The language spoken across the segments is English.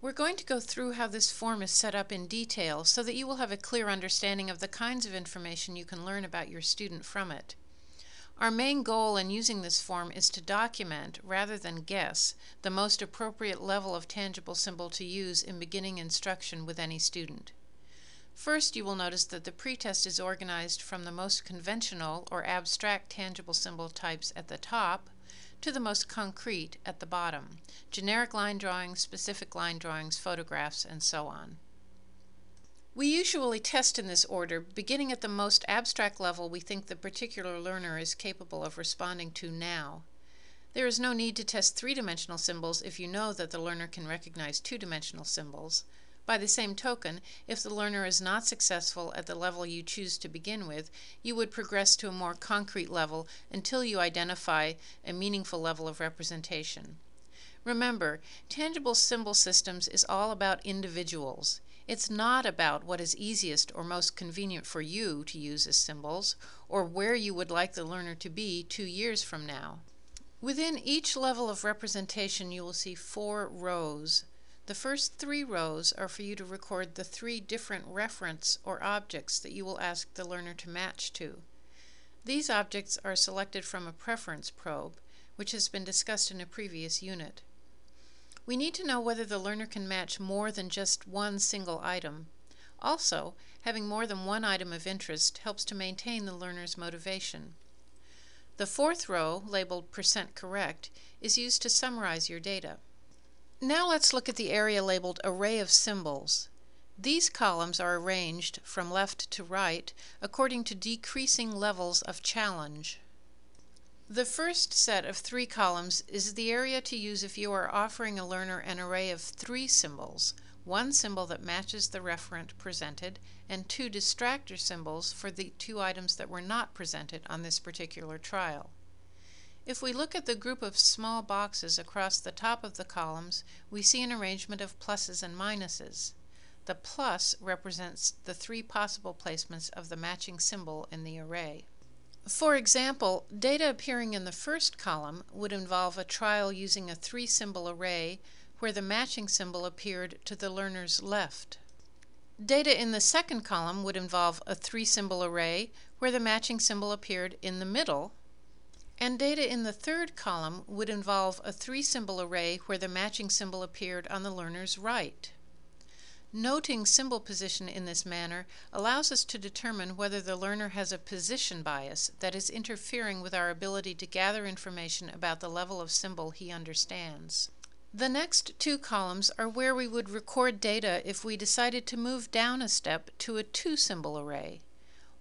We're going to go through how this form is set up in detail so that you will have a clear understanding of the kinds of information you can learn about your student from it. Our main goal in using this form is to document, rather than guess, the most appropriate level of tangible symbol to use in beginning instruction with any student. First, you will notice that the pretest is organized from the most conventional or abstract tangible symbol types at the top to the most concrete at the bottom: generic line drawings, specific line drawings, photographs, and so on. We usually test in this order, beginning at the most abstract level we think the particular learner is capable of responding to now. There is no need to test three-dimensional symbols if you know that the learner can recognize two-dimensional symbols. By the same token, if the learner is not successful at the level you choose to begin with, you would progress to a more concrete level until you identify a meaningful level of representation. Remember, tangible symbol systems is all about individuals. It's not about what is easiest or most convenient for you to use as symbols, or where you would like the learner to be 2 years from now. Within each level of representation, you will see 4 rows. The first 3 rows are for you to record the 3 different reference or objects that you will ask the learner to match to. These objects are selected from a preference probe, which has been discussed in a previous unit. We need to know whether the learner can match more than just one single item. Also, having more than one item of interest helps to maintain the learner's motivation. The 4th row, labeled % correct, is used to summarize your data. Now let's look at the area labeled Array of Symbols. These columns are arranged from left to right according to decreasing levels of challenge. The first set of 3 columns is the area to use if you are offering a learner an array of 3 symbols, 1 symbol that matches the referent presented, and 2 distractor symbols for the 2 items that were not presented on this particular trial. If we look at the group of small boxes across the top of the columns, we see an arrangement of pluses and minuses. The plus represents the 3 possible placements of the matching symbol in the array. For example, data appearing in the first column would involve a trial using a 3-symbol array where the matching symbol appeared to the learner's left. Data in the second column would involve a 3-symbol array where the matching symbol appeared in the middle, and data in the third column would involve a 3-symbol array where the matching symbol appeared on the learner's right. Noting symbol position in this manner allows us to determine whether the learner has a position bias that is interfering with our ability to gather information about the level of symbol he understands. The next 2 columns are where we would record data if we decided to move down a step to a 2-symbol array.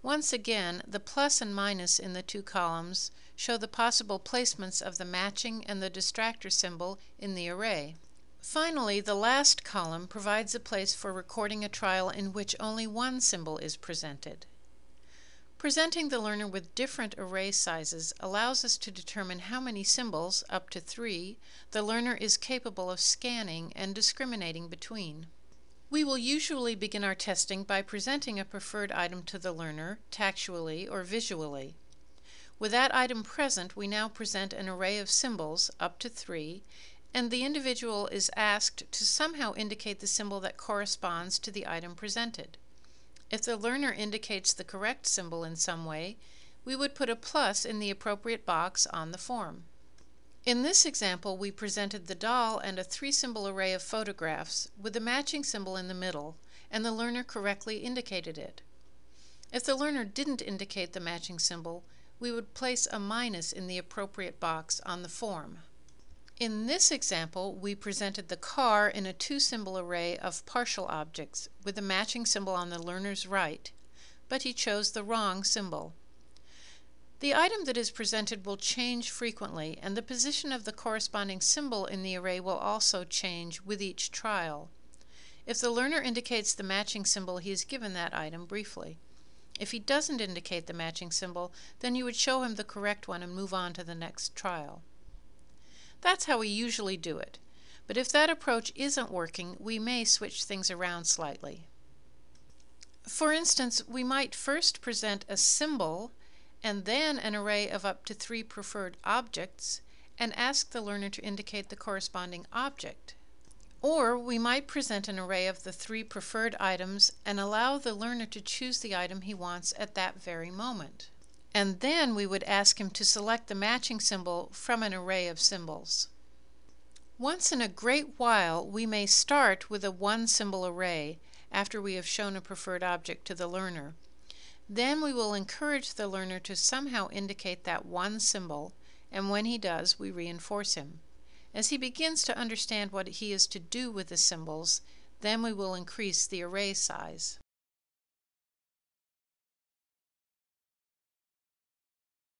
Once again, the plus and minus in the 2 columns show the possible placements of the matching and the distractor symbol in the array. Finally, the last column provides a place for recording a trial in which only 1 symbol is presented. Presenting the learner with different array sizes allows us to determine how many symbols, up to 3, the learner is capable of scanning and discriminating between. We will usually begin our testing by presenting a preferred item to the learner, tactually or visually. With that item present, we now present an array of symbols, up to 3, and the individual is asked to somehow indicate the symbol that corresponds to the item presented. If the learner indicates the correct symbol in some way, we would put a plus in the appropriate box on the form. In this example, we presented the doll and a 3-symbol array of photographs with the matching symbol in the middle, and the learner correctly indicated it. If the learner didn't indicate the matching symbol, we would place a minus in the appropriate box on the form. In this example, we presented the car in a 2-symbol array of partial objects with the matching symbol on the learner's right, but he chose the wrong symbol. The item that is presented will change frequently, and the position of the corresponding symbol in the array will also change with each trial. If the learner indicates the matching symbol, he is given that item briefly. If he doesn't indicate the matching symbol, then you would show him the correct one and move on to the next trial. That's how we usually do it, but if that approach isn't working, we may switch things around slightly. For instance, we might first present a symbol and then an array of up to 3 preferred objects and ask the learner to indicate the corresponding object. Or we might present an array of the 3 preferred items and allow the learner to choose the item he wants at that very moment. And then we would ask him to select the matching symbol from an array of symbols. Once in a great while, we may start with a 1-symbol array after we have shown a preferred object to the learner. Then we will encourage the learner to somehow indicate that 1 symbol, and when he does, we reinforce him. As he begins to understand what he is to do with the symbols, then we will increase the array size.